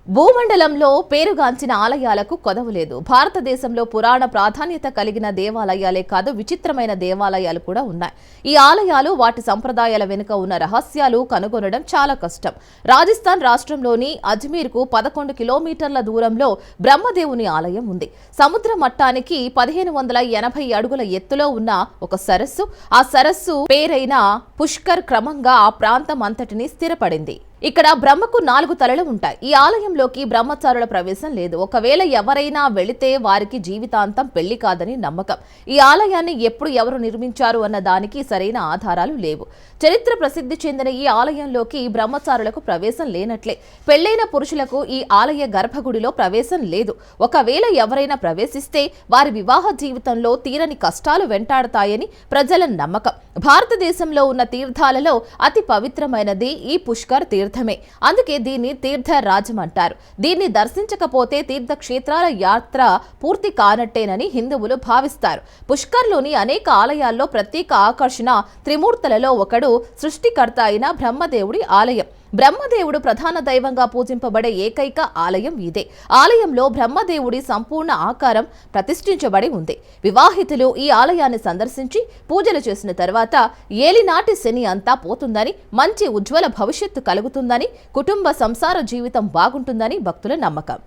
భూమండలంలో పేరుగాంచిన ఆలయాలకు కొదవలేదు. భారతదేశంలో పురాణ ప్రాధాన్యత కలిగిన దేవాలయాలే కాదు, విచిత్రమైన దేవాలయాలు కూడా ఉన్నాయి. ఈ ఆలయాలు వాటి సంప్రదాయాల వెనుక ఉన్న రహస్యాలు కనుగొనడం చాలా కష్టం. రాజస్థాన్ రాష్ట్రంలోని అజ్మీర్కు 11 కిలోమీటర్ల దూరంలో బ్రహ్మదేవుని ఆలయం ఉంది. సముద్ర మట్టానికి 1580 అడుగుల ఎత్తులో ఉన్న ఒక సరస్సు, ఆ సరస్సు పేరైన పుష్కర్ క్రమంగా ఆ ప్రాంతం అంతటినీ స్థిరపడింది. ఇక్కడ బ్రహ్మకు 4 తలలు ఉంటాయి. ఈ ఆలయంలోకి బ్రహ్మచారుల ప్రవేశం లేదు. ఒకవేళ ఎవరైనా వెళితే వారికి జీవితాంతం పెళ్లి కాదని నమ్మకం. ఈ ఆలయాన్ని ఎప్పుడు ఎవరు నిర్మించారు అన్న దానికి సరైన ఆధారాలు లేవు. చరిత్ర ప్రసిద్ధి చెందిన ఈ ఆలయంలోకి బ్రహ్మచారులకు ప్రవేశం లేనట్లే. పెళ్లైన పురుషులకు ఈ ఆలయ గర్భగుడిలో ప్రవేశం లేదు. ఒకవేళ ఎవరైనా ప్రవేశిస్తే వారి వివాహ జీవితంలో తీరని కష్టాలు వెంటాడతాయని ప్రజల నమ్మకం. భారతదేశంలో ఉన్న తీర్థాలలో అతి పవిత్రమైనది ఈ పుష్కర్ తీర్థమే. అందుకే దీన్ని తీర్థరాజం అంటారు. దీన్ని దర్శించకపోతే తీర్థక్షేత్రాల యాత్ర పూర్తి కానట్టేనని హిందువులు భావిస్తారు. పుష్కర్లోని అనేక ఆలయాల్లో ప్రత్యేక ఆకర్షణ త్రిమూర్తులలో ఒకడు సృష్టికర్త అయిన బ్రహ్మదేవుడి ఆలయం. బ్రహ్మదేవుడు ప్రధాన దైవంగా పూజింపబడే ఏకైక ఆలయం ఇదే. ఆలయంలో బ్రహ్మదేవుడి సంపూర్ణ ఆకారం ప్రతిష్ఠించబడి ఉంది. వివాహితులు ఈ ఆలయాన్ని సందర్శించి పూజలు చేసిన తర్వాత ఏలినాటి శని అంతా పోతుందని, మంచి ఉజ్వల భవిష్యత్తు కలుగుతుందని, కుటుంబ సంసార జీవితం బాగుంటుందని భక్తుల నమ్మకం.